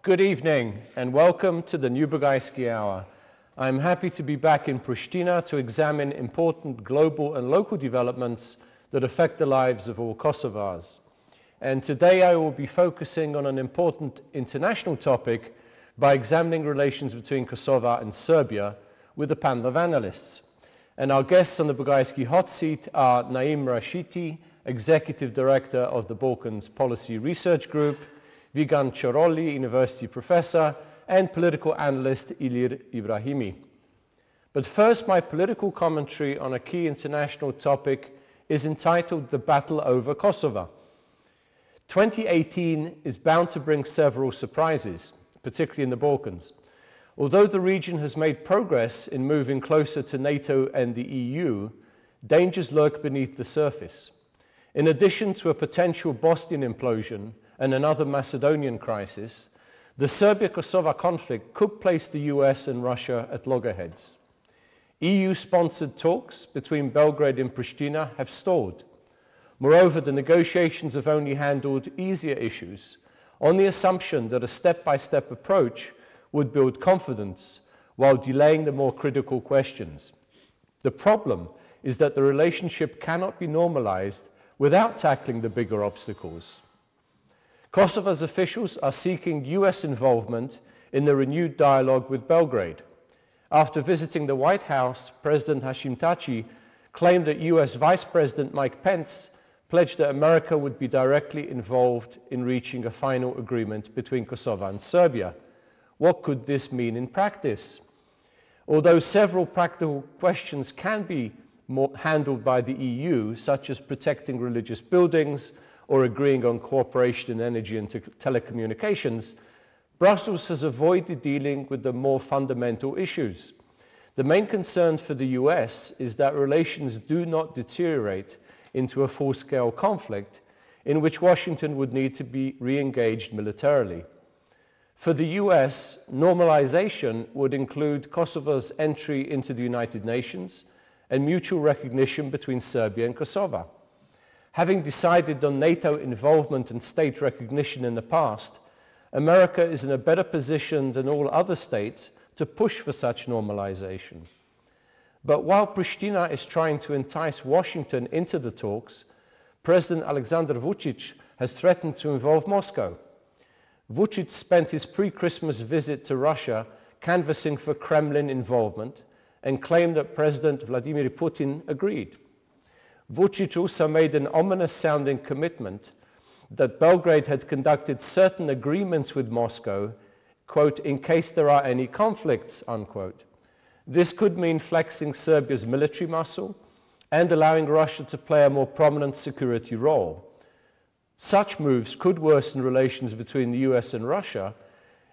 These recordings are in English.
Good evening and welcome to the new Bugajski Hour. I'm happy to be back in Pristina to examine important global and local developments that affect the lives of all Kosovars. And today I will be focusing on an important international topic by examining relations between Kosovo and Serbia with a panel of analysts. And our guests on the Bugajski hot seat are Naim Rashidi, Executive Director of the Balkans Policy Research Group, Vigan Choroli, University Professor, and political analyst Ilir Ibrahimi. But first, my political commentary on a key international topic is entitled The Battle over Kosovo. 2018 is bound to bring several surprises, particularly in the Balkans. Although the region has made progress in moving closer to NATO and the EU, dangers lurk beneath the surface. In addition to a potential Bosnian implosion and another Macedonian crisis, the Serbia-Kosovo conflict could place the US and Russia at loggerheads. EU-sponsored talks between Belgrade and Pristina have stalled. Moreover, the negotiations have only handled easier issues on the assumption that a step-by-step approach would build confidence while delaying the more critical questions. The problem is that the relationship cannot be normalized without tackling the bigger obstacles. Kosovo's officials are seeking US involvement in the renewed dialogue with Belgrade. After visiting the White House, President Hashim Thaci claimed that US Vice President Mike Pence pledged that America would be directly involved in reaching a final agreement between Kosovo and Serbia. What could this mean in practice? Although several practical questions can be handled by the EU, such as protecting religious buildings or agreeing on cooperation in energy and telecommunications, Brussels has avoided dealing with the more fundamental issues. The main concern for the US is that relations do not deteriorate into a full-scale conflict in which Washington would need to be re-engaged militarily. For the US, normalization would include Kosovo's entry into the United Nations and mutual recognition between Serbia and Kosovo. Having decided on NATO involvement and state recognition in the past, America is in a better position than all other states to push for such normalization. But while Pristina is trying to entice Washington into the talks, President Aleksandar Vučić has threatened to involve Moscow. Vučić spent his pre-Christmas visit to Russia canvassing for Kremlin involvement and claimed that President Vladimir Putin agreed. Vučić also made an ominous-sounding commitment that Belgrade had conducted certain agreements with Moscow, quote, in case there are any conflicts, unquote. This could mean flexing Serbia's military muscle and allowing Russia to play a more prominent security role. Such moves could worsen relations between the US and Russia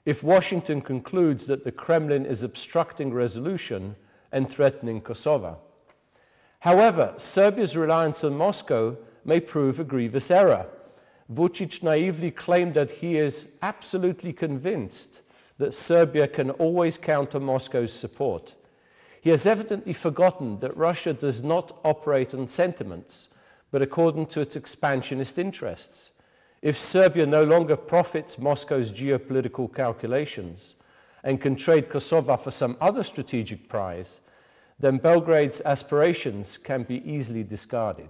if Washington concludes that the Kremlin is obstructing resolution and threatening Kosovo. However, Serbia's reliance on Moscow may prove a grievous error. Vučić naively claimed that he is absolutely convinced that Serbia can always count on Moscow's support. He has evidently forgotten that Russia does not operate on sentiments, but according to its expansionist interests. If Serbia no longer profits Moscow's geopolitical calculations and can trade Kosovo for some other strategic prize, then Belgrade's aspirations can be easily discarded.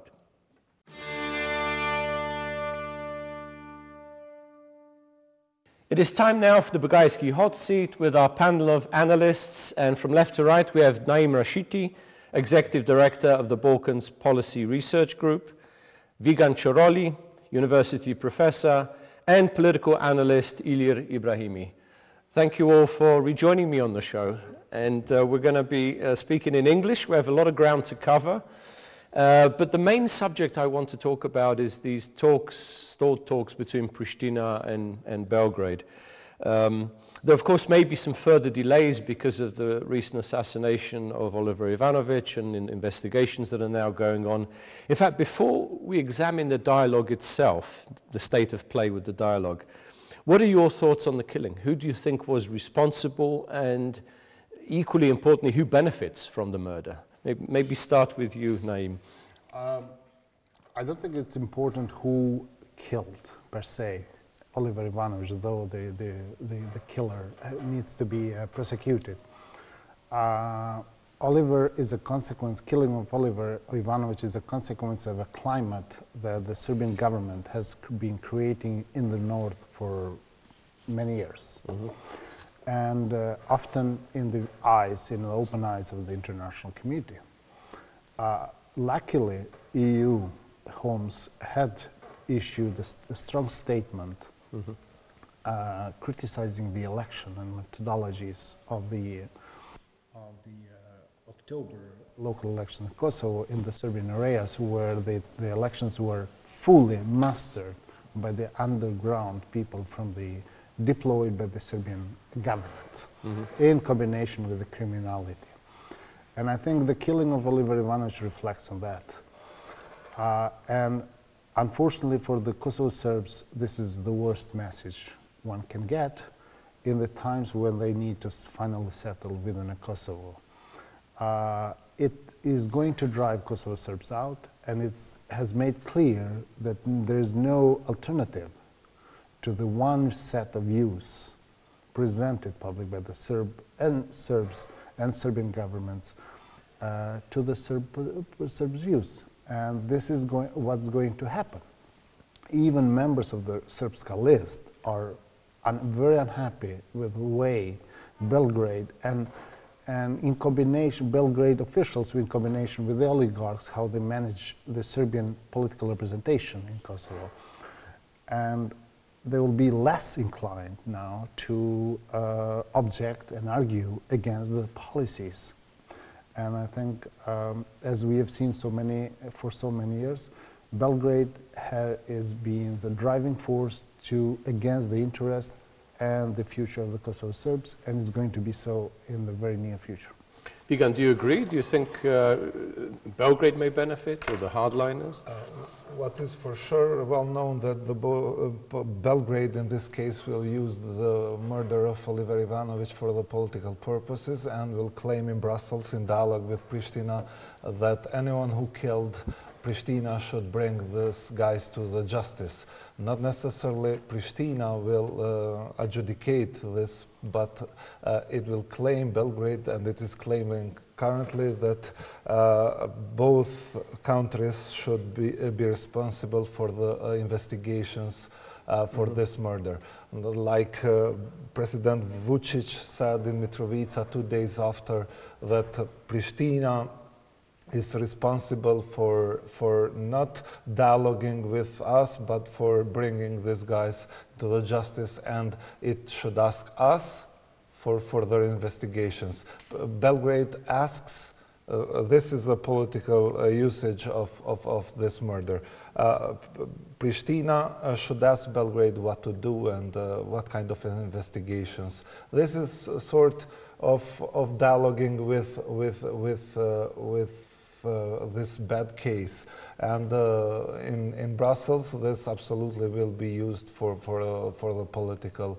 It is time now for the Bugajski hot seat with our panel of analysts, and from left to right we have Naim Rashidi, Executive Director of the Balkans Policy Research Group, Vigan Choroli, University Professor, and political analyst Ilir Ibrahimi. Thank you all for rejoining me on the show. And we're going to be speaking in English. We have a lot of ground to cover. But the main subject I want to talk about is these stalled talks between Pristina and Belgrade. There, of course, may be some further delays because of the recent assassination of Oliver Ivanovic and investigations that are now going on. In fact, before we examine the dialogue itself, the state of play with the dialogue, what are your thoughts on the killing? Who do you think was responsible, and equally importantly, who benefits from the murder? Maybe start with you, Naim. I don't think it's important who killed, per se. Oliver Ivanovic, though the killer, needs to be prosecuted. Oliver is a consequence, killing of Oliver Ivanovic is a consequence of a climate that the Serbian government has been creating in the north for many years. And often in the open eyes of the international community. Luckily, EU Homes had issued a strong statement criticizing the election and methodologies of the October local election in Kosovo in the Serbian areas, where the elections were fully mastered by the underground people deployed by the Serbian government in combination with the criminality. And I think the killing of Oliver Ivanovic reflects on that. And unfortunately for the Kosovo Serbs, this is the worst message one can get in the times when they need to finally settle within Kosovo. It is going to drive Kosovo Serbs out, and it has made clear that there is no alternative to the one set of views presented publicly by the Serbs and Serbian governments to the Serbs' views. And this is what's going to happen. Even members of the Srpska list are very unhappy with the way Belgrade and in combination, Belgrade officials in combination with the oligarchs, how they manage the Serbian political representation in Kosovo. And they will be less inclined now to object and argue against the policies. And I think, as we have seen for so many years, Belgrade is being the driving force against the interest and the future of the Kosovo Serbs, and is going to be so in the very near future. Vigan, do you agree? Do you think Belgrade may benefit, or the hardliners? What is for sure well known that Belgrade in this case will use the murder of Oliver Ivanovic for the political purposes, and will claim in Brussels in dialogue with Pristina that anyone who killed Pristina should bring these guys to the justice. Not necessarily Pristina will adjudicate this, but it will claim Belgrade, and it is claiming currently that both countries should be responsible for the investigations for this murder. Like President Vučić said in Mitrovica 2 days after, that Pristina is responsible for not dialoguing with us, but for bringing these guys to the justice, and it should ask us for further investigations. Belgrade asks, this is a political usage of this murder. Pristina should ask Belgrade what to do and what kind of investigations. This is a sort of dialoguing with this bad case, and in Brussels this absolutely will be used for the political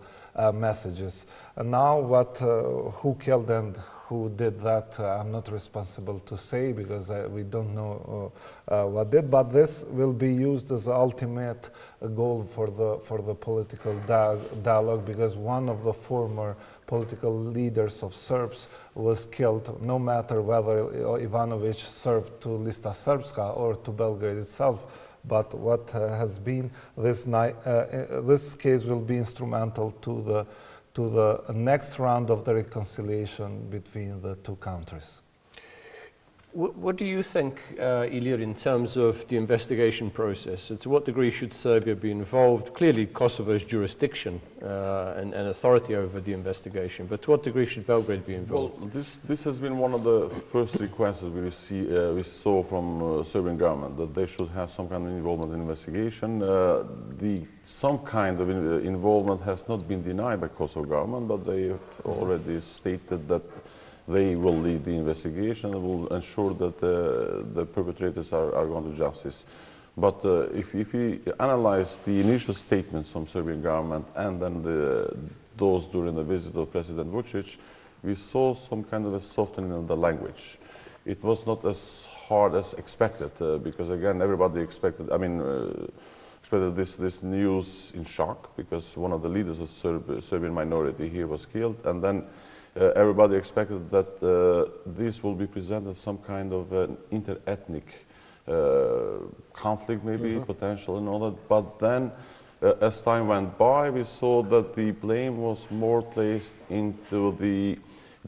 messages. And now who killed and who did that, I'm not responsible to say, because we don't know what did, but this will be used as the ultimate goal for the political dialogue, because one of the former political leaders of Serbs was killed, no matter whether Ivanovic served to Lista Srpska or to Belgrade itself. But what has been this case will be instrumental to the next round of the reconciliation between the two countries. What do you think, Ilir, in terms of the investigation process? To what degree should Serbia be involved? Clearly, Kosovo's jurisdiction and authority over the investigation, but to what degree should Belgrade be involved? Well, this has been one of the first requests that we saw from Serbian government, that they should have some kind of involvement in investigation. Some kind of involvement has not been denied by Kosovo government, but they have already stated that they will lead the investigation and will ensure that the perpetrators are gone to justice. But if we analyze the initial statements from Serbian government and then those during the visit of President Vučić, we saw some kind of a softening of the language. It was not as hard as expected, because again, everybody expected, expected this news in shock, because one of the leaders of Serbian minority here was killed, and then everybody expected that this will be presented as some kind of an inter-ethnic conflict, maybe, potential and all that. But then, as time went by, we saw that the blame was more placed into the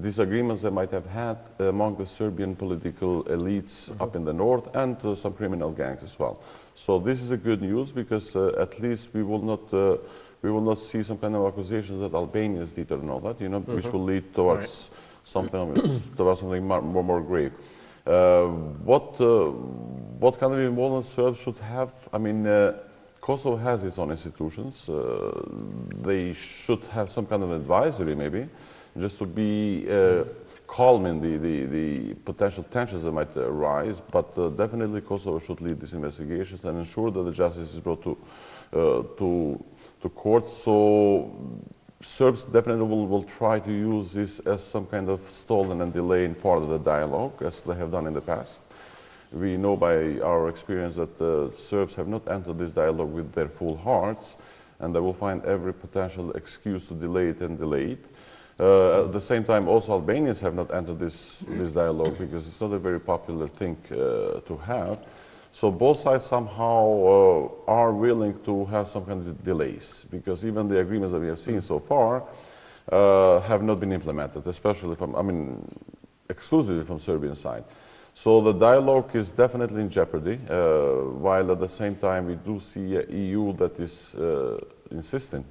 disagreements they might have had among the Serbian political elites up in the north, and some criminal gangs as well. So this is a good news, because at least we will not see some kind of accusations that Albanians did or not that, you know, which will lead towards something more grave. What kind of involvement Serbs should have? I mean, Kosovo has its own institutions. They should have some kind of advisory, maybe, just to be calming the potential tensions that might arise. But definitely Kosovo should lead these investigations and ensure that the justice is brought to court. So Serbs definitely will try to use this as some kind of stalling and delay in part of the dialogue, as they have done in the past. We know by our experience that the Serbs have not entered this dialogue with their full hearts, and they will find every potential excuse to delay it and delay it. At the same time, also Albanians have not entered this dialogue, because it's not a very popular thing to have. So both sides somehow are willing to have some kind of delays, because even the agreements that we have seen so far have not been implemented, especially from, I mean, exclusively from Serbian side. So the dialogue is definitely in jeopardy, while at the same time we do see a EU that is insisting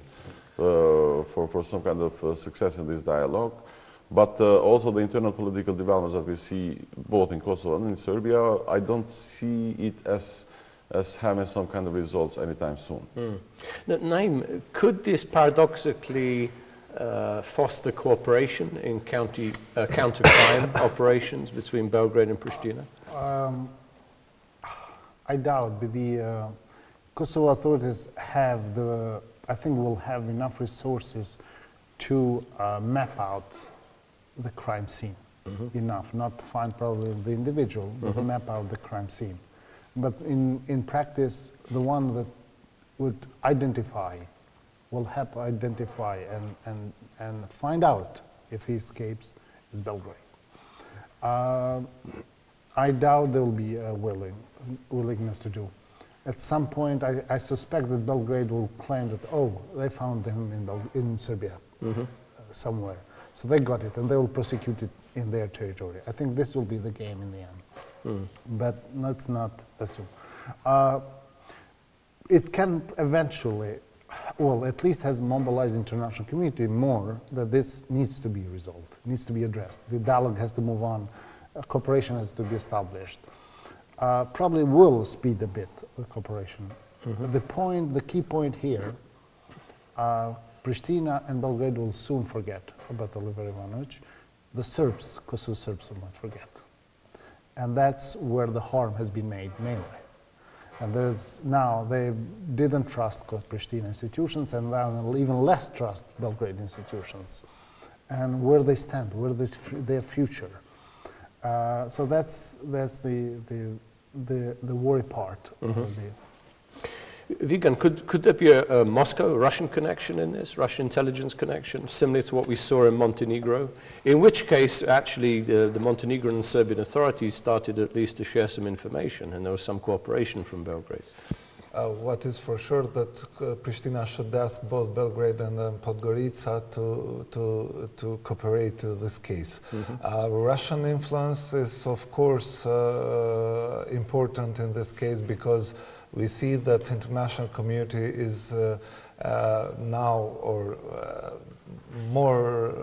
for some kind of success in this dialogue. But also the internal political developments that we see both in Kosovo and in Serbia, I don't see it as having some kind of results anytime soon. Now, Naim, could this paradoxically foster cooperation in counter-crime operations between Belgrade and Pristina? I doubt, but the Kosovo authorities have I think will have enough resources to map out the crime scene. Enough, not to find probably the individual, but to map out the crime scene. But in practice, the one that would identify, will help identify and find out if he escapes is Belgrade. I doubt there will be a willingness to do. At some point, I suspect that Belgrade will claim that, oh, they found him in Serbia, somewhere. So they got it, and they will prosecute it in their territory. I think this will be the game in the end. But let's not assume. It can eventually, well, at least has mobilized the international community more, that this needs to be resolved, needs to be addressed. The dialogue has to move on, cooperation has to be established. Probably will speed a bit the cooperation. The key point here, Pristina and Belgrade will soon forget about Oliver Ivanovic. The Serbs, Kosovo Serbs, will not forget. And that's where the harm has been made, mainly. And now they didn't trust Pristina institutions, and now they'll even less trust Belgrade institutions. And where they stand, where their future. So that's the worry part of the. Vigan, could there be a Moscow-Russian connection in this, Russian intelligence connection, similar to what we saw in Montenegro? In which case, actually, the Montenegrin and Serbian authorities started at least to share some information, and there was some cooperation from Belgrade. What is for sure that Pristina should ask both Belgrade and Podgorica to cooperate in this case. Russian influence is, of course, important in this case, because we see that the international community is now, or more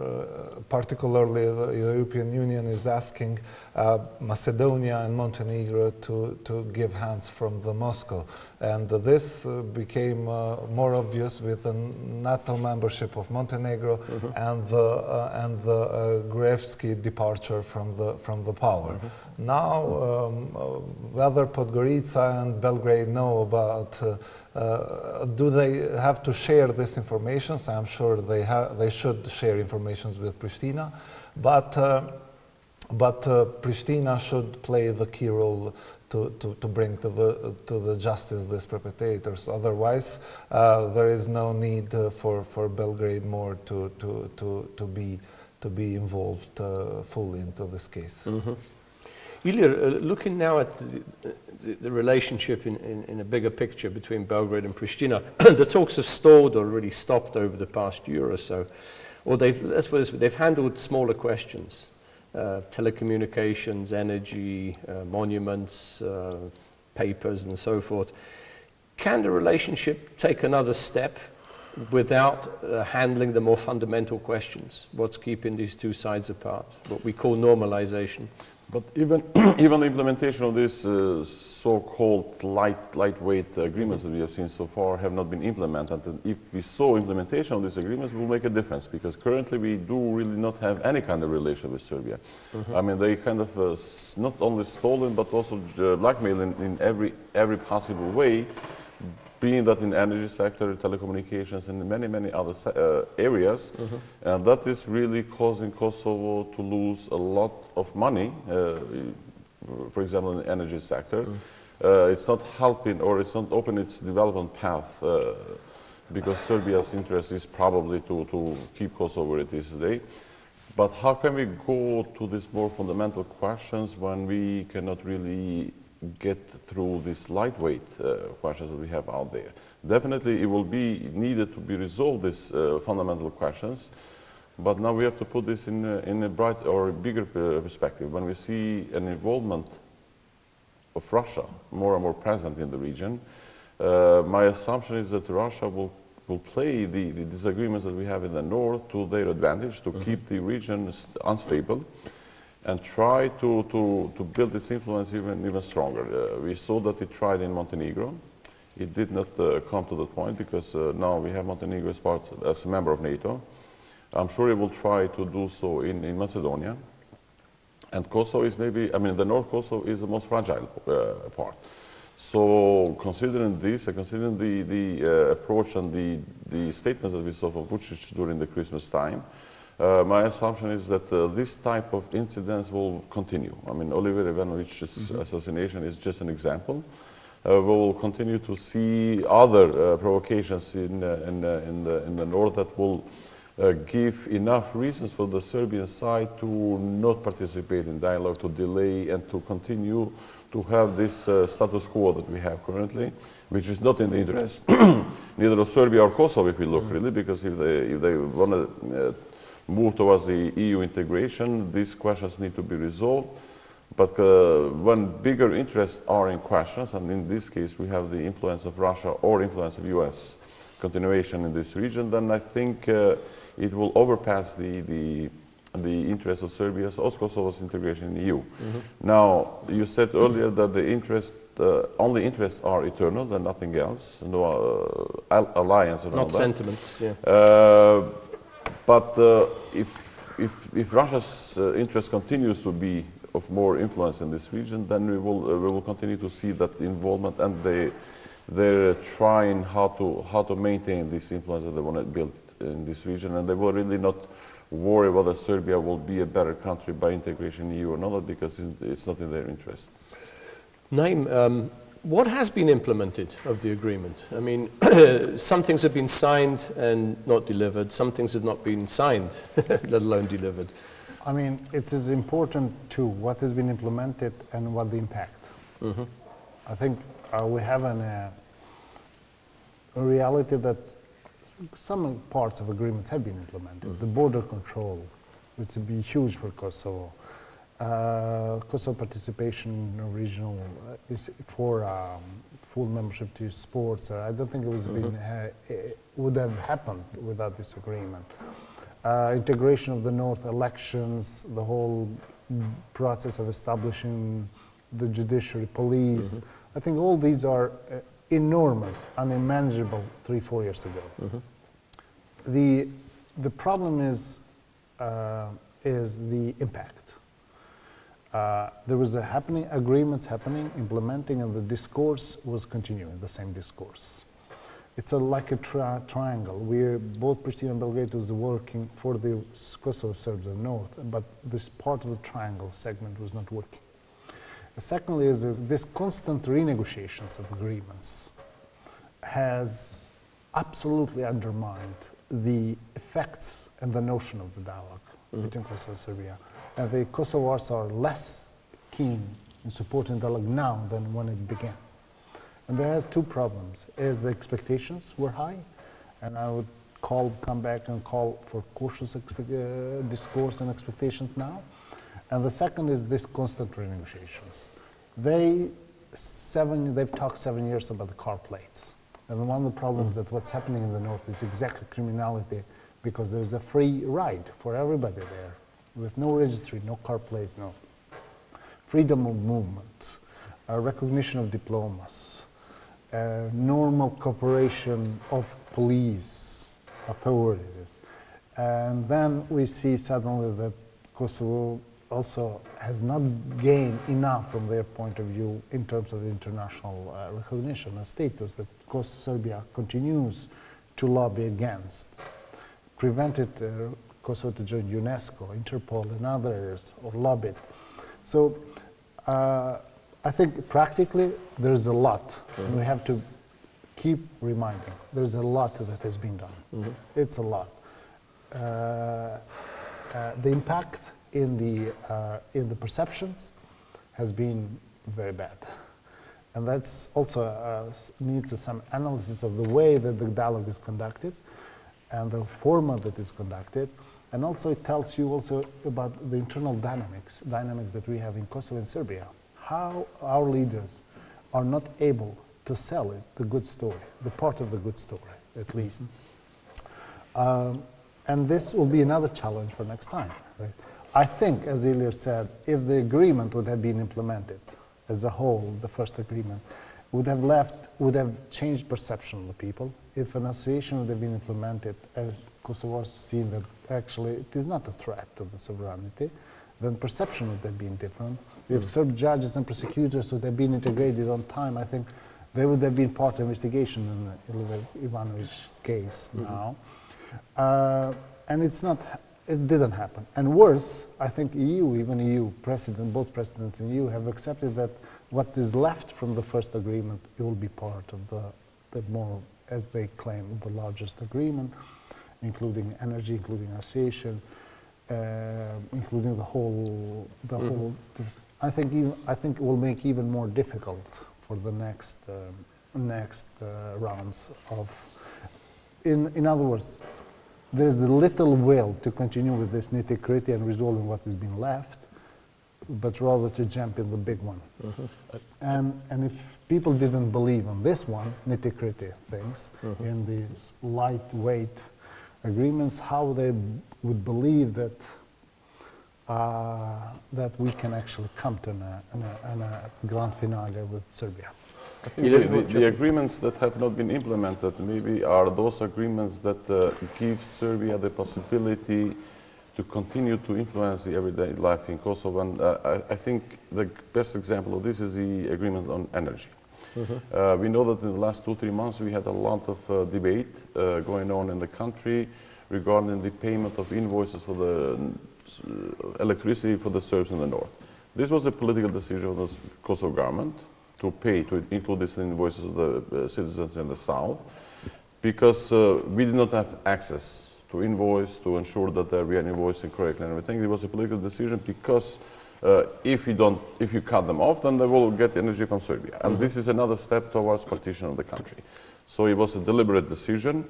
particularly the European Union is asking Macedonia and Montenegro to give hands from the Moscow. And this became more obvious with the NATO membership of Montenegro and the Gruevski departure from the power. Now, whether Podgorica and Belgrade know about, do they have to share this information? So I'm sure they should share information with Pristina, but Pristina should play the key role to bring to the justice these perpetrators. Otherwise, there is no need for Belgrade more to be involved fully into this case. Mm-hmm. Ilir, looking now at the relationship in a bigger picture between Belgrade and Pristina, the talks have stalled or already stopped over the past year or so. Or they've handled smaller questions, telecommunications, energy, monuments, papers and so forth. Can the relationship take another step without handling the more fundamental questions? What's keeping these two sides apart? What we call normalization. But even even the implementation of these so-called lightweight agreements that we have seen so far have not been implemented. And if we saw implementation of these agreements, it will make a difference, because currently we do really not have any kind of relation with Serbia. Mm-hmm. I mean, they kind of not only stolen but also blackmailing in every possible way, being that in energy sector, telecommunications, and many other areas. Mm-hmm. And that is really causing Kosovo to lose a lot of money, for example, in the energy sector. Mm. It's not helping, or it's not opening its development path, because Serbia's interest is probably to keep Kosovo where it is today. But how can we go to these more fundamental questions when we cannot really get through these lightweight questions that we have out there? Definitely it will be needed to be resolved, these fundamental questions, but now we have to put this in a bright or bigger perspective. When we see an involvement of Russia more and more present in the region, my assumption is that Russia will play the disagreements that we have in the north to their advantage, to keep the region unstable, and try to build its influence even stronger. We saw that it tried in Montenegro. It did not come to that point, because now we have Montenegro as a member of NATO. I'm sure it will try to do so in Macedonia. And Kosovo is maybe, I mean, the North Kosovo is the most fragile part. So considering this, and considering the approach and the statements that we saw from Vučić during the Christmas time, my assumption is that this type of incidents will continue. I mean, Oliver Ivanovic's assassination is just an example. We will continue to see other provocations in the north that will give enough reasons for the Serbian side to not participate in dialogue, to delay, and to continue to have this status quo that we have currently, which is not in the interest neither of Serbia or Kosovo, if we look really, because if they want to move towards the EU integration, these questions need to be resolved. But when bigger interests are in questions, and in this case we have the influence of Russia or influence of US continuation in this region, then I think it will overpass the interest of Serbia's or Kosovo's integration in the EU. Now, you said earlier that the only interests are eternal and nothing else, no alliance around not that. sentiments, yeah. But if Russia's interest continues to be of more influence in this region, then we will continue to see that involvement, and they're trying how to maintain this influence that they want to build in this region, and they will really not worry whether Serbia will be a better country by integration in the EU or not, because it's not in their interest. Naim, what has been implemented of the agreement? I mean, some things have been signed and not delivered. Some things have not been signed, let alone delivered. I mean, it is important too what has been implemented and what the impact. I think we have a reality that some parts of agreements have been implemented. The border control, which would be huge for Kosovo. Kosovo participation in regional is for full membership to sports. I don't think it was it would have happened without this agreement. Integration of the North elections, the whole process of establishing the judiciary, police. I think all these are enormous, unmanageable 3-4 years ago. The problem is the impact. There was agreements happening, implementing, and the discourse was continuing, the same discourse. It's like a triangle where both Pristina and Belgrade was working for the Kosovo Serbs in the north, but this part of the triangle segment was not working. Secondly is this constant renegotiations of agreements has absolutely undermined the effects and the notion of the dialogue between Kosovo and Serbia. And the Kosovars are less keen in supporting dialogue now than when it began. And there are two problems. Is the expectations were high, and I would come back and call for cautious discourse and expectations now. And the second is this constant renegotiations. They've talked 7 years about the car plates. And one of the problems that what's happening in the north is exactly criminality, because there's a free ride for everybody there, with no registry, no car plates, no freedom of movement, recognition of diplomas, normal cooperation of police authorities. And then we see suddenly that Kosovo also has not gained enough from their point of view in terms of the international recognition and status that Serbia continues to lobby against, prevented Kosovo to join UNESCO, Interpol and others, or lobbied. So I think practically there's a lot, and we have to keep reminding, there's a lot that has been done. It's a lot. The impact in the perceptions has been very bad. And that's also needs some analysis of the way that the dialogue is conducted and the format that is conducted. And also it tells you also about the internal dynamics that we have in Kosovo and Serbia. How our leaders are not able to sell it, the good story, the part of the good story, at least. And this will be another challenge for next time. Right? I think, as Ilir said, if the agreement would have been implemented as a whole, the first agreement, would have changed perception of the people. If an association would have been implemented, as Kosovars seen that actually it is not a threat to the sovereignty, then perception would have been different. If Serb judges and prosecutors would have been integrated on time, I think they would have been part of investigation in the Ivanovic case now. And it didn't happen. And worse, I think even EU president, both presidents in EU have accepted that what is left from the first agreement, it will be part of the more, as they claim, the largest agreement, including energy, including association, including the whole. I think it will make even more difficult for the next rounds of. In other words, there's a little will to continue with this nitty-gritty and resolving what has been left, but rather to jump in the big one. And if people didn't believe on this one, nitty-gritty things, in these lightweight agreements, how they would believe that that we can actually come to a grand finale with Serbia. The agreements that have not been implemented maybe are those agreements that give Serbia the possibility to continue to influence the everyday life in Kosovo. And I think the best example of this is the agreement on energy. We know that in the last 2-3 months we had a lot of debate going on in the country regarding the payment of invoices for the electricity for the Serbs in the north. This was a political decision of the Kosovo government to pay, to include this in invoices of the citizens in the south, because we did not have access to invoice to ensure that we are invoicing correctly and everything. It was a political decision because if you cut them off, then they will get energy from Serbia. And this is another step towards partition of the country. So it was a deliberate decision,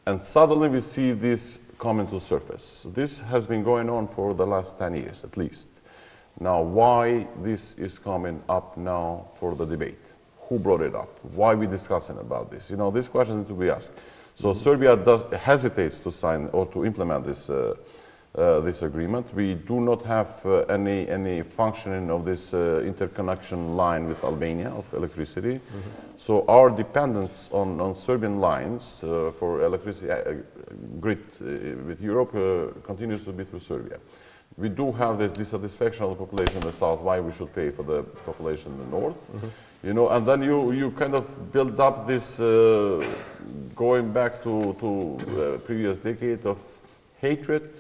and suddenly we see this coming to the surface. This has been going on for the last 10 years at least. Now, why this is coming up now for the debate? Who brought it up? Why are we discussing about this? You know, these questions need to be asked. So Serbia hesitates to sign or to implement this this agreement. We do not have any functioning of this interconnection line with Albania of electricity. So our dependence on Serbian lines for electricity grid with Europe continues to be through Serbia. We do have this dissatisfaction of the population in the south, why we should pay for the population in the north. You know, and then you kind of build up this, going back to previous decade of hatred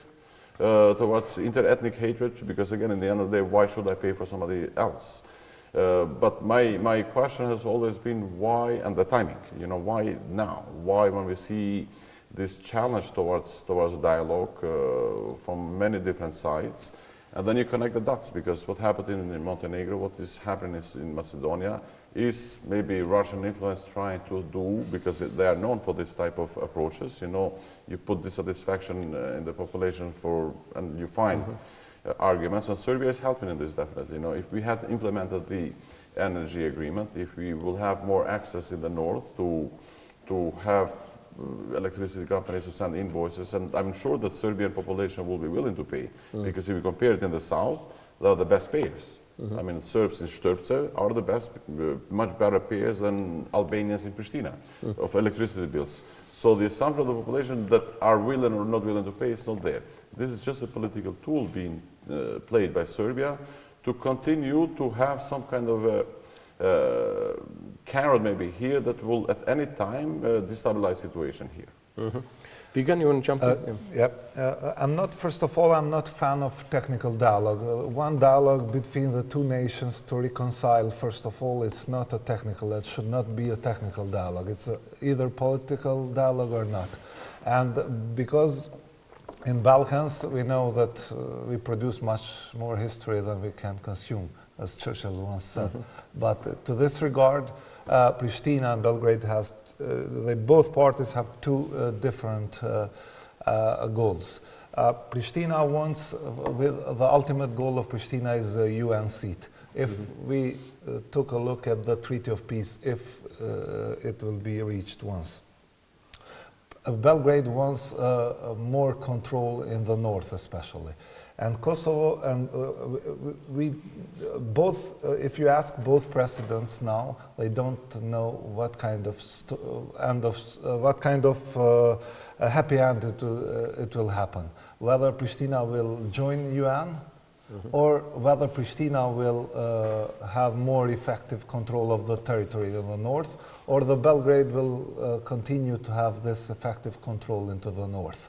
towards inter-ethnic hatred, because again, in the end of the day, why should I pay for somebody else? But my question has always been why, and the timing, you know, why now? Why, when we see this challenge towards dialogue from many different sides, and then you connect the dots, because what happened in Montenegro, what is happening in Macedonia, is maybe Russian influence trying to do, because they are known for this type of approaches. You know, you put dissatisfaction in the population and you find arguments, and Serbia is helping in this definitely. You know, if we had implemented the energy agreement, if we will have more access in the north to have electricity companies to send invoices, and I'm sure that Serbian population will be willing to pay, because if you compare it in the south, they are the best payers. I mean, Serbs in Strpce are the best, much better payers than Albanians in Pristina of electricity bills. So the assumption of the population that are willing or not willing to pay is not there. This is just a political tool being played by Serbia to continue to have some kind of carrot maybe here that will at any time destabilize situation here. Vigan, you want to jump in? Yep. First of all, I'm not a fan of technical dialogue. One dialogue between the two nations to reconcile, first of all, it's not a technical, it should not be a technical dialogue. It's either political dialogue or not. And because in Balkans, we know that we produce much more history than we can consume, as Churchill once said. But to this regard, Pristina and Belgrade has, both parties have two different goals. Pristina wants, the ultimate goal of Pristina is a UN seat. If we took a look at the Treaty of Peace, if it will be reached once. Belgrade wants more control in the north especially. And Kosovo, and we both, if you ask both presidents now, they don't know what kind of happy end it will happen. Whether Pristina will join UN, or whether Pristina will have more effective control of the territory in the north, or the Belgrade will continue to have this effective control into the north.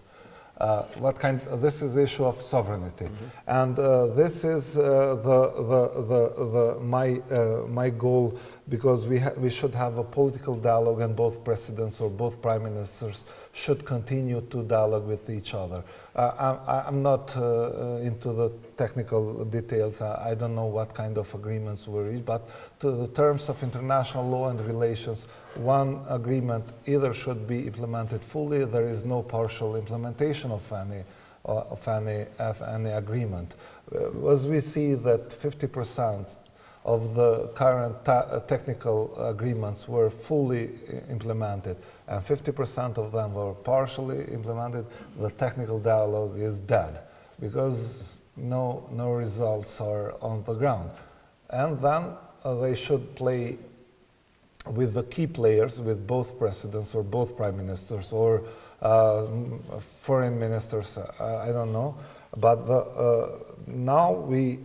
This is issue of sovereignty, and this is my goal, because we should have a political dialogue, and both presidents or both prime ministers should continue to dialogue with each other. I'm not into the technical details. I don't know what kind of agreements were reached, but to the terms of international law and relations, one agreement either should be implemented fully. There is no partial implementation of any agreement. As we see that 50% of the current technical agreements were fully implemented, and 50% of them were partially implemented, the technical dialogue is dead, because no results are on the ground. And then they should play with the key players, with both presidents or both prime ministers or foreign ministers, I don't know. But now we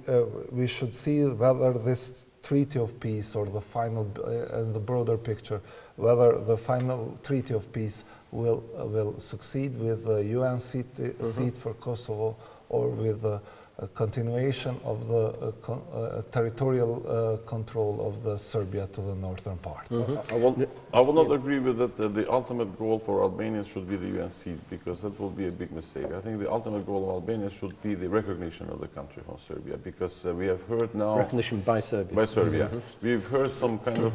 should see whether this Treaty of Peace, or the final, in the broader picture, whether the final Treaty of Peace will succeed with the UN seat for Kosovo, or with the continuation of the territorial control of the Serbia to the northern part. I will not agree with that. The ultimate goal for Albanians should be the UN seat, because that will be a big mistake. I think the ultimate goal of Albania should be the recognition of the country from Serbia, because we have heard now... Recognition by Serbia. By Serbia. We've heard some kind of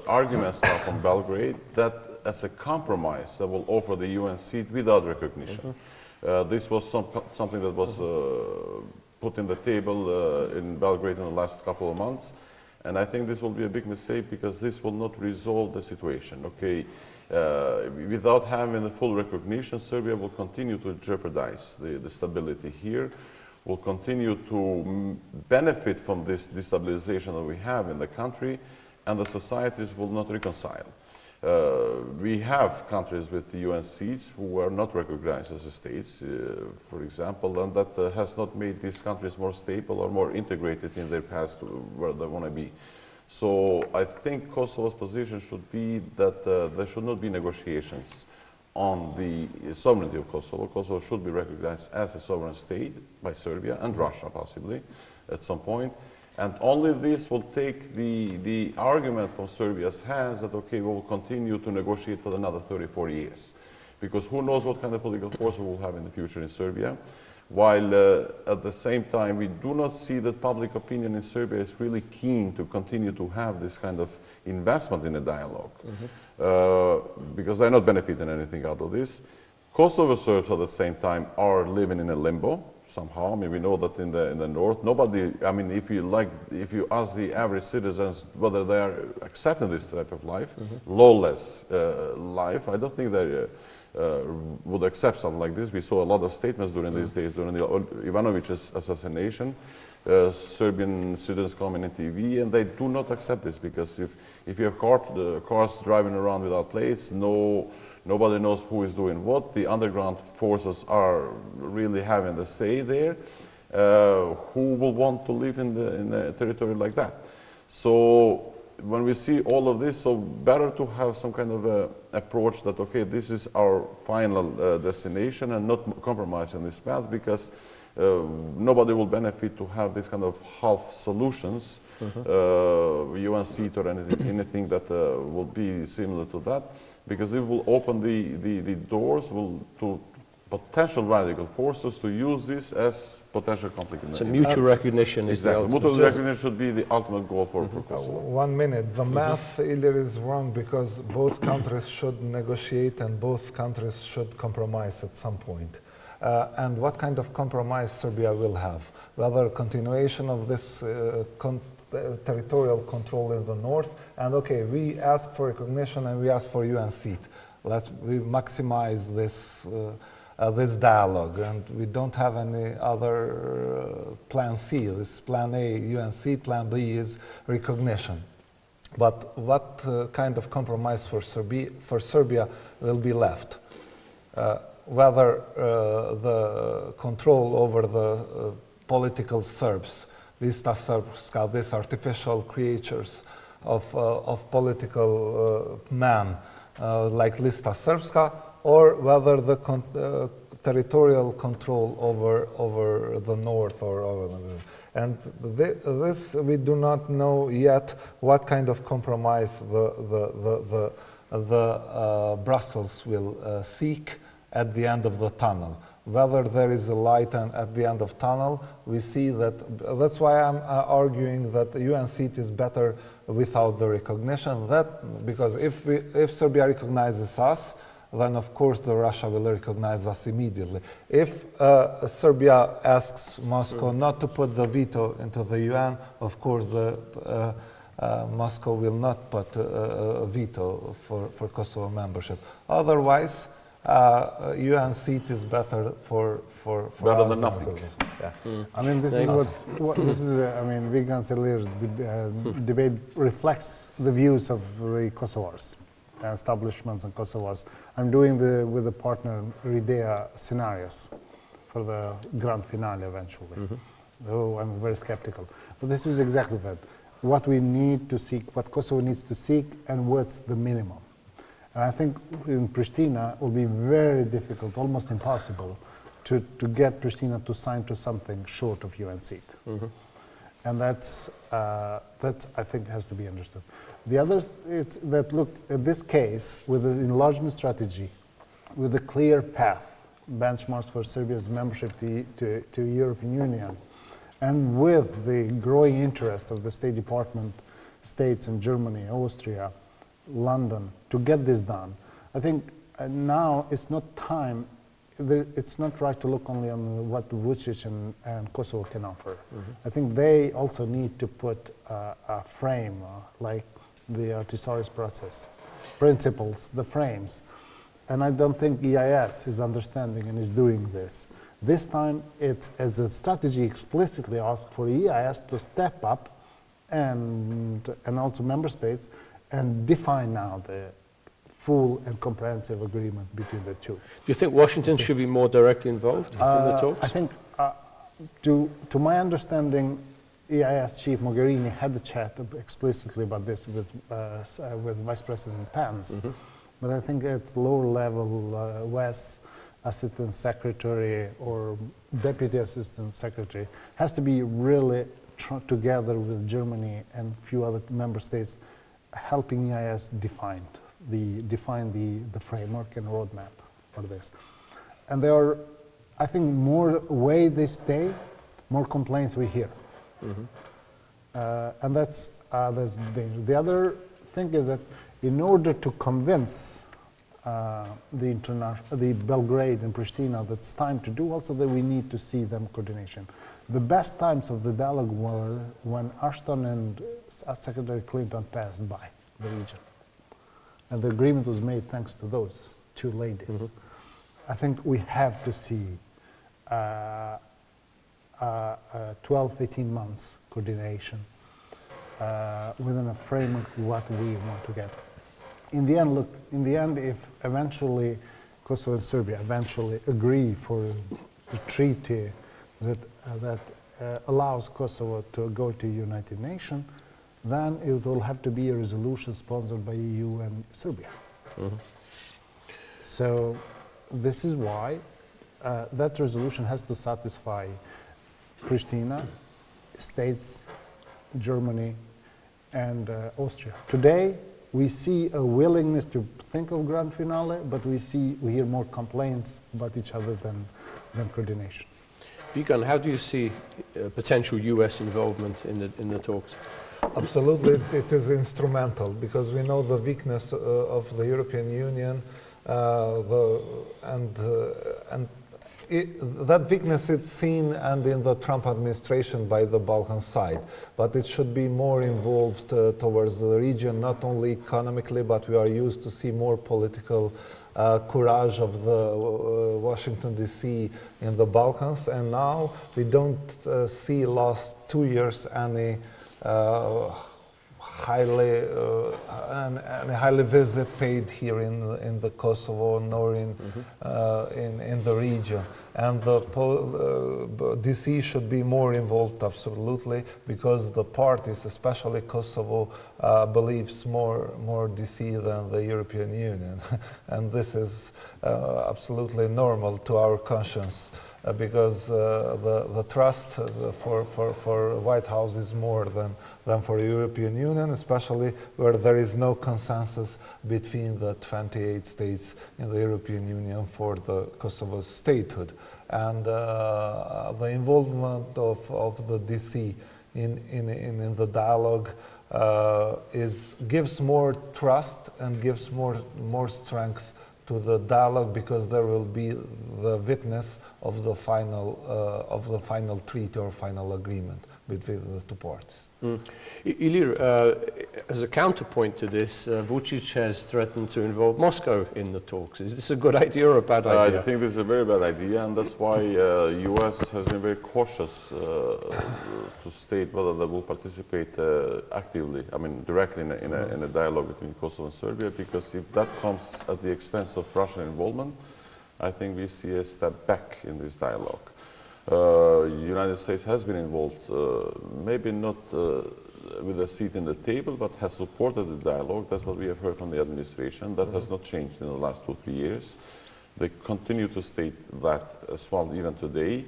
arguments now from Belgrade that as a compromise that will offer the UN seat without recognition. This was something that was put in the table in Belgrade in the last couple of months, and I think this will be a big mistake, because this will not resolve the situation. Okay, without having the full recognition, Serbia will continue to jeopardize the stability here, will continue to benefit from this destabilization that we have in the country, and the societies will not reconcile. We have countries with the UN seats who are not recognized as states, for example, and that has not made these countries more stable or more integrated in their path to where they want to be. So I think Kosovo's position should be that there should not be negotiations on the sovereignty of Kosovo. Kosovo should be recognized as a sovereign state by Serbia and Russia, possibly, at some point. And only this will take the argument from Serbia's hands that, okay, we will continue to negotiate for another 30, 40 years. Because who knows what kind of political force we will have in the future in Serbia. While at the same time, we do not see that public opinion in Serbia is really keen to continue to have this kind of investment in a dialogue. Because they're not benefiting anything out of this. Kosovo Serbs at the same time are living in a limbo. Somehow, I mean, we know that in the north, nobody, I mean, if you ask the average citizens whether they are accepting this type of life, lawless life, I don't think they would accept something like this. We saw a lot of statements during these days, during the Ivanovic's assassination, Serbian citizens coming on TV, and they do not accept this, because if you have cars driving around without plates, nobody knows who is doing what. The underground forces are really having the say there. Who will want to live in a territory like that? So when we see all of this, so better to have some kind of approach that, okay, this is our final destination, and not compromise on this path, because nobody will benefit to have this kind of half solutions, UNC or anything that will be similar to that. Because it will open the doors to potential radical forces to use this as potential conflict. So mutual recognition is the ultimate. Mutual recognition should be the ultimate goal for Kosovo. 1 minute. The math, Ilir, is wrong, because both countries should negotiate and both countries should compromise at some point. And what kind of compromise Serbia will have? Whether continuation of this territorial control in the north, and okay, we ask for recognition and we ask for UN seat. We maximize this this dialogue, and we don't have any other plan C. This plan A, UN seat, plan B is recognition. But what kind of compromise for Serbia will be left? Whether the control over the political Serbs, Lista Srpska, these artificial creatures of political man, like Lista Srpska, or whether the territorial control over the north or over the... And this we do not know yet what kind of compromise the Brussels will seek at the end of the tunnel. Whether there is a light at the end of tunnel, we see that. That's why I'm arguing that the UN seat is better without the recognition. Because if Serbia recognizes us, then of course Russia will recognize us immediately. If Serbia asks Moscow not to put the veto into the UN, of course Moscow will not put a veto for Kosovo membership. Otherwise, UN seat is better for better us than nothing. Yeah. I mean, this is what this is. I mean, Vigan Selir's debate reflects the views of the Kosovars, establishments and Kosovars. I'm doing with the partner Ridea scenarios for the grand finale eventually. Though I'm very skeptical, but this is exactly that. What we need to seek, what Kosovo needs to seek, and what's the minimum. And I think in Pristina it will be very difficult, almost impossible, to get Pristina to sign to something short of UN seat. And that's I think has to be understood. The other is that, look, in this case, with the enlargement strategy, with a clear path, benchmarks for Serbia's membership to European Union, and with the growing interest of the State Department, states in Germany, Austria, London, to get this done, I think now it's not time, it's not right to look only on what Vučić and Kosovo can offer. I think they also need to put a frame, like the Artisaris process, principles, the frames. And I don't think EIS is understanding and is doing this. This time, it's as a strategy explicitly asked for EIS to step up, and also member states, and define now the full and comprehensive agreement between the two. Do you think Washington should be more directly involved in the talks? I think, to my understanding, EIS Chief Mogherini had a chat explicitly about this with Vice President Pence. But I think at lower level, West Assistant Secretary or Deputy Assistant Secretary has to be really together with Germany and a few other member states, helping EIS define the framework and roadmap for this. And there are, I think, more way they stay, more complaints we hear. And that's danger. The other thing is that in order to convince the Belgrade and Pristina that it's time to do, also that we need to see them coordination. The best times of the dialogue were when Ashton and Secretary Clinton passed by the region. And the agreement was made thanks to those two ladies. I think we have to see 12, 18 months coordination within a framework what we want to get. In the end, look, in the end, if eventually Kosovo and Serbia eventually agree for the treaty that allows Kosovo to go to United Nations, then it will have to be a resolution sponsored by EU and Serbia. So this is why that resolution has to satisfy Pristina, states, Germany, and Austria. Today, we see a willingness to think of grand finale, but we hear more complaints about each other than coordination. Vigan, how do you see potential US involvement in the talks? Absolutely, it is instrumental because we know the weakness of the European Union, that weakness is seen and in the Trump administration by the Balkan side, but it should be more involved towards the region, not only economically, but we are used to see more political courage of the Washington DC in the Balkans, and now we don't see last 2 years any highly visit paid here in the Kosovo nor in the region, and the DC should be more involved, absolutely, because the parties, especially Kosovo, believes more DC than the European Union, and this is absolutely normal to our conscience. Because the trust for White House is more than for the European Union, especially where there is no consensus between the 28 states in the European Union for the Kosovo statehood. And the involvement of the DC in the dialogue gives more trust and gives more strength to the dialogue, because there will be the witness of the final treaty or final agreement between the two parties. Ilir, as a counterpoint to this, Vučić has threatened to involve Moscow in the talks. Is this a good idea or a bad idea? I think this is a very bad idea, and that's why US has been very cautious to state whether they will participate actively, I mean directly in a dialogue between Kosovo and Serbia, because if that comes at the expense of Russian involvement, I think we see a step back in this dialogue. United States has been involved, maybe not with a seat in the table, but has supported the dialogue. That's what we have heard from the administration. That has not changed in the last 2-3 years. They continue to state that as well even today,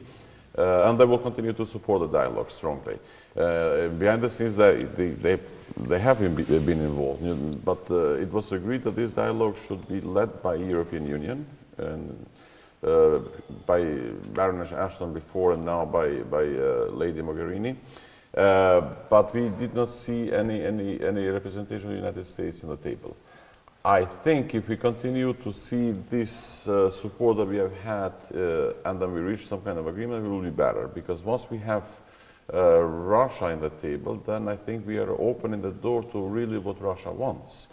and they will continue to support the dialogue strongly. Behind the scenes, they have been involved, but it was agreed that this dialogue should be led by European Union, and by Baroness Ashton before, and now by Lady Mogherini. But we did not see any representation of the United States in the table. I think if we continue to see this support that we have had and then we reach some kind of agreement, we will be better. Because once we have Russia in the table, then I think we are opening the door to really what Russia wants,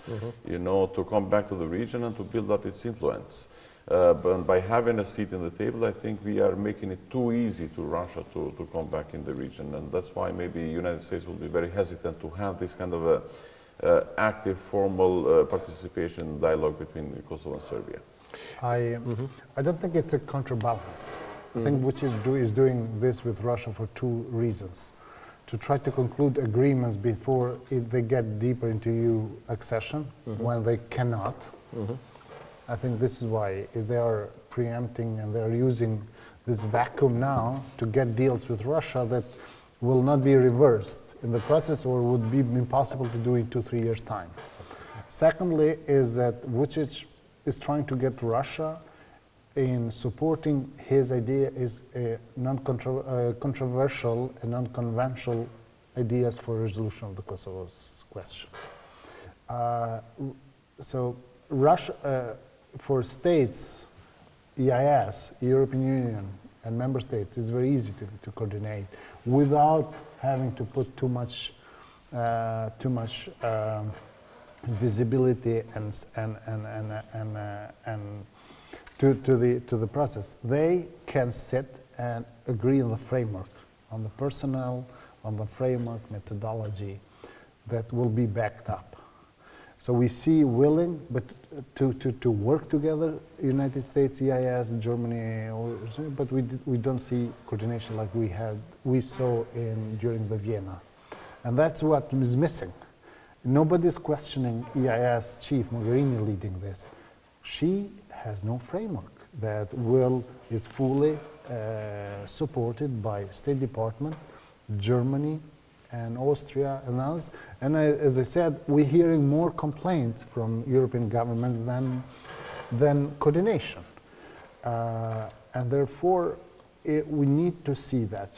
you know, to come back to the region and to build up its influence. But by having a seat in the table, I think we are making it too easy to Russia to come back in the region, and that's why maybe the United States will be very hesitant to have this kind of a active, formal participation dialogue between Kosovo and Serbia. I don't think it's a counterbalance. I think Vučić is doing this with Russia for two reasons: to try to conclude agreements before they get deeper into EU accession, when they cannot. I think this is why they are preempting and they are using this vacuum now to get deals with Russia that will not be reversed in the process, or would be impossible to do in 2-3 years' time. Secondly, is that Vučić is trying to get Russia in supporting his idea is a controversial and non-conventional ideas for resolution of the Kosovo's question. So Russia, for states, EIS, European Union, and member states, it's very easy to coordinate without having to put too much visibility and to the process. They can sit and agree on the framework, on the personnel, on the framework methodology that will be backed up. So we see willing, but to work together, United States, EIS, Germany, but we don't see coordination like we saw during the Vienna, and that's what is missing. Nobody's questioning EIS chief Mogherini leading this. She has no framework that is fully supported by State Department, Germany, and Austria and others. And as I said, we're hearing more complaints from European governments than coordination. And therefore, we need to see that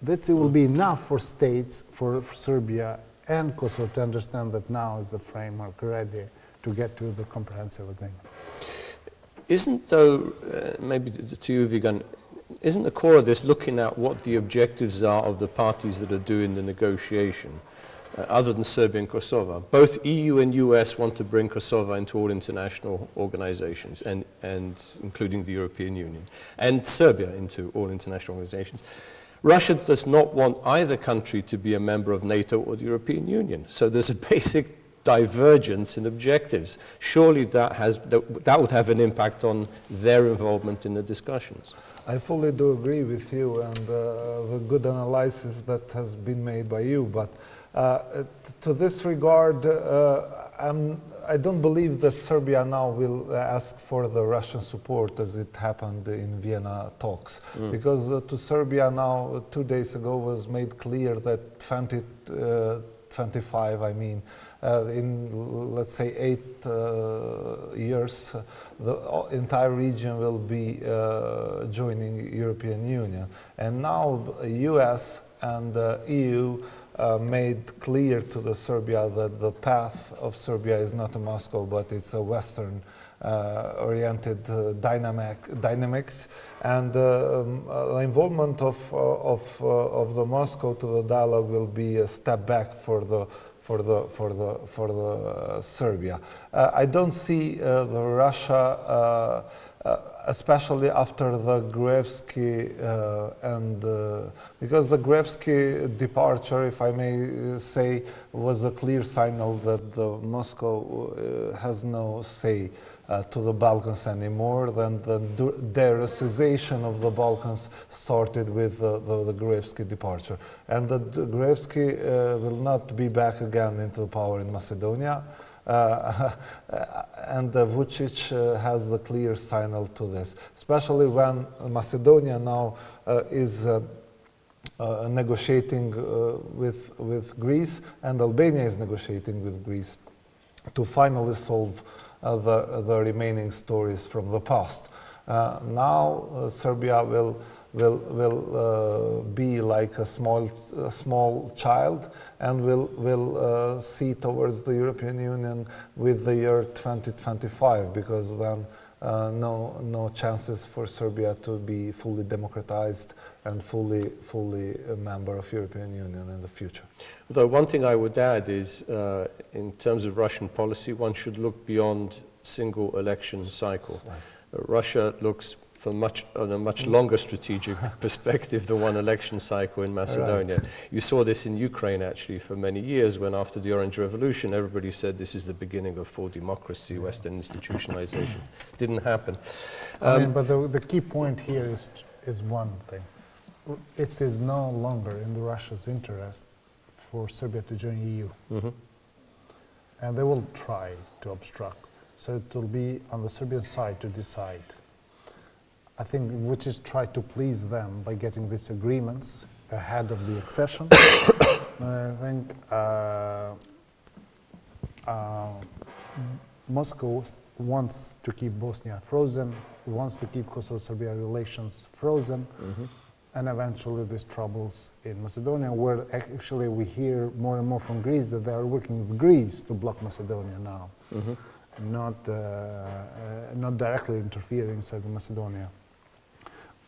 it will be enough for states, for Serbia and Kosovo to understand that now is the framework ready to get to the comprehensive agreement. Isn't, though, maybe to you, Vigan, isn't the core of this looking at what the objectives are of the parties that are doing the negotiation, other than Serbia and Kosovo? Both EU and US want to bring Kosovo into all international organizations, and including the European Union, and Serbia into all international organizations. Russia does not want either country to be a member of NATO or the European Union. So there's a basic divergence in objectives. Surely that would have an impact on their involvement in the discussions. I fully do agree with you, and the good analysis that has been made by you. But to this regard, I don't believe that Serbia now will ask for the Russian support as it happened in Vienna talks. Because to Serbia now, 2 days ago, was made clear that 2025, I mean, in, let's say, 8 years, the entire region will be joining European Union. And now US and EU made clear to the Serbia that the path of Serbia is not to Moscow, but it's a Western oriented dynamics, and the involvement of the Moscow to the dialogue will be a step back for the Serbia. I don't see the Russia, especially after the Gruevski because the Gruevski departure, if I may say, was a clear signal that Moscow has no say to the Balkans anymore. Then the de-Russization of the Balkans started with the Gruevski departure. And the Gruevski will not be back again into power in Macedonia. And Vučić has the clear signal to this, especially when Macedonia now is negotiating with Greece, and Albania is negotiating with Greece to finally solve the remaining stories from the past. Now Serbia will be like a small child, and will see towards the European Union with the year 2025, because then no chances for Serbia to be fully democratized and fully a member of European Union in the future. Though one thing I would add is, in terms of Russian policy, one should look beyond single election cycle. Russia looks on a much longer strategic perspective than one election cycle in Macedonia. Right. You saw this in Ukraine, actually, for many years, when after the Orange Revolution, everybody said this is the beginning of full democracy, Western institutionalization. Didn't happen. But the key point here is one thing. It is no longer in the Russia's interest for Serbia to join EU. And they will try to obstruct. So it will be on the Serbian side to decide. I think Vučić tried to please them by getting these agreements ahead of the accession. I think Moscow wants to keep Bosnia frozen, wants to keep Kosovo-Serbia relations frozen, and eventually these troubles in Macedonia, where actually we hear more and more from Greece that they are working with Greece to block Macedonia now, not directly interfering inside Macedonia.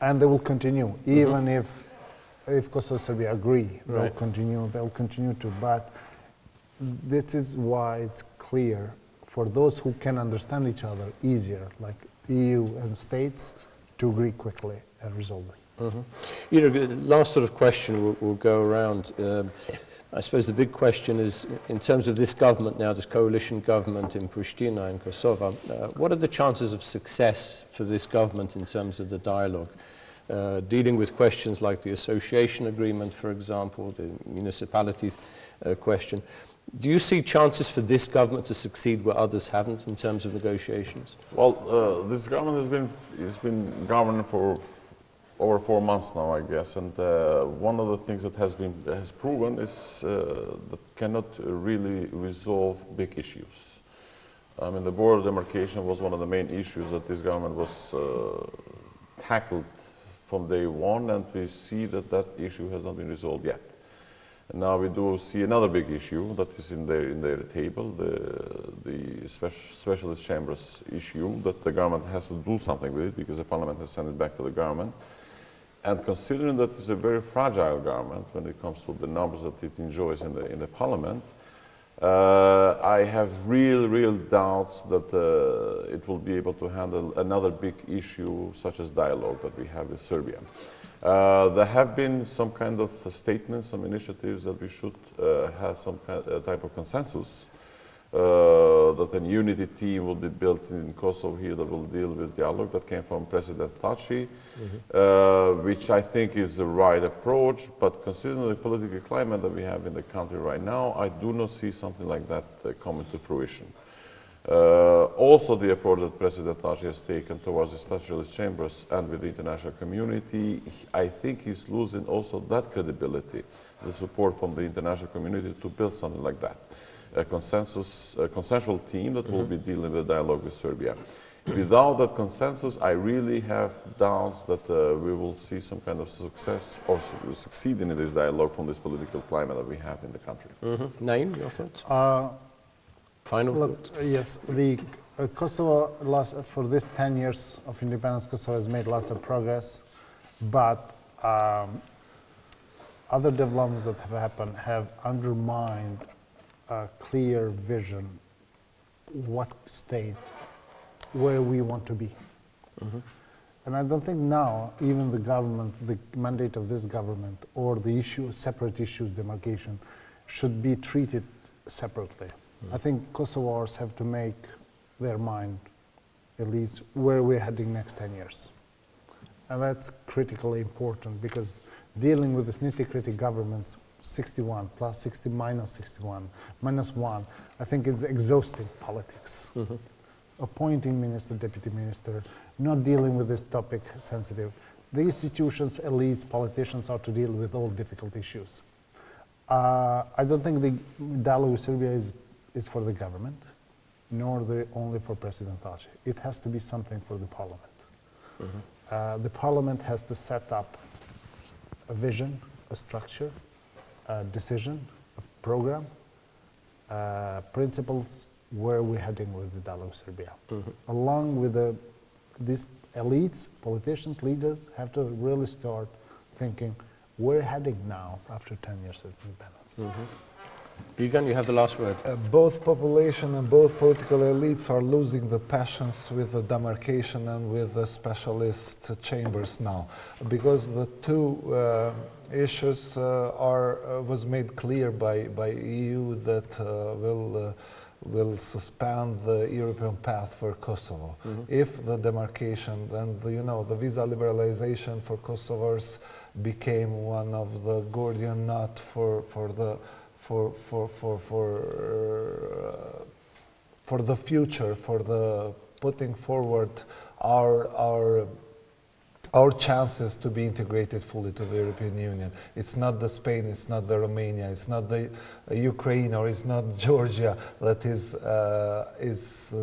And they will continue, even if Kosovo-Serbia agree, they'll continue to, but this is why it's clear for those who can understand each other easier, like EU and states, to agree quickly and resolve this. You know, the last sort of question we'll go around. I suppose the big question is, in terms of this government now, this coalition government in Pristina and Kosovo, what are the chances of success for this government in terms of the dialogue? Dealing with questions like the association agreement, for example, the municipality question. Do you see chances for this government to succeed where others haven't in terms of negotiations? Well, this government has been governing for over 4 months now, I guess, and one of the things that has proven is that cannot really resolve big issues. I mean, the border demarcation was one of the main issues that this government was tackled from day one, and we see that that issue has not been resolved yet. And now we do see another big issue that is in their table, the specialist chambers issue, that the government has to do something with it because the parliament has sent it back to the government. And considering that it's a very fragile government when it comes to the numbers that it enjoys in the parliament, I have real doubts that it will be able to handle another big issue such as dialogue that we have with Serbia. There have been some kind of statements, some initiatives that we should have some type of consensus, that a unity team will be built in Kosovo here that will deal with dialogue. That came from President Taci, which I think is the right approach, but considering the political climate that we have in the country right now, I do not see something like that coming to fruition. Also, the approach that President Taci has taken towards the specialist chambers and with the international community, I think he's losing also that credibility, the support from the international community to build something like that. A consensual team that will be dealing with dialogue with Serbia. Without that consensus, I really have doubts that we will see some kind of success or succeeding in this dialogue from this political climate that we have in the country. Naim, your thoughts? Final thoughts? Yes, the Kosovo, for this 10 years of independence, Kosovo has made lots of progress, but other developments that have happened have undermined a clear vision, what state, where we want to be. And I don't think now, even the government, the mandate of this government, or the issue, separate issues, demarcation, should be treated separately. I think Kosovars have to make their mind, at least, where we're heading next 10 years. And that's critically important, because dealing with this nitty-gritty governments, 61 plus 60 minus 61 minus 1, I think it's exhausting politics. Appointing minister, deputy minister, not dealing with this topic sensitive. The institutions, elites, politicians are to deal with all difficult issues. I don't think the dialogue with Serbia is for the government, nor only for President Taci. It has to be something for the parliament. The parliament has to set up a vision, a structure, a decision, a program, principles, where we're heading with the dialogue with Serbia. Along with these elites, politicians, leaders have to really start thinking, we're heading now after 10 years of independence. Vigan, you have the last word. Both population and both political elites are losing the passions with the demarcation and with the specialist chambers now, because the two issues was made clear by EU that will suspend the European path for Kosovo. If the demarcation and the visa liberalization for Kosovars became one of the Gordian knot for the future, for the putting forward our our chances to be integrated fully to the European Union. It's not the Spain, it's not the Romania, it's not the Ukraine, or it's not Georgia that is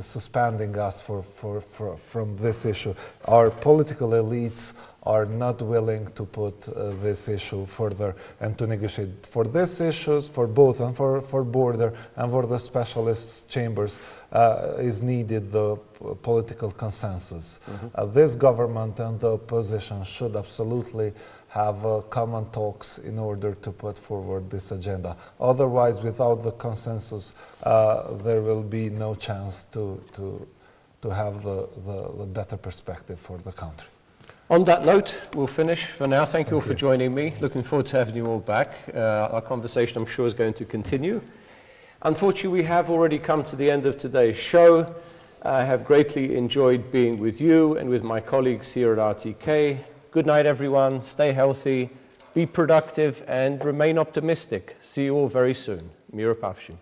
suspending us from this issue. Our political elites are not willing to put this issue further and to negotiate. For these issues, for both, and for border and for the specialist chambers, is needed the political consensus. This government and the opposition should absolutely have common talks in order to put forward this agenda. Otherwise, without the consensus, there will be no chance to have the better perspective for the country. On that note, we'll finish for now. Thank you all for joining me. Looking forward to having you all back. Our conversation, I'm sure, is going to continue. Unfortunately, we have already come to the end of today's show. I have greatly enjoyed being with you and with my colleagues here at RTK. Good night, everyone. Stay healthy, be productive, and remain optimistic. See you all very soon. Mira Pavshin.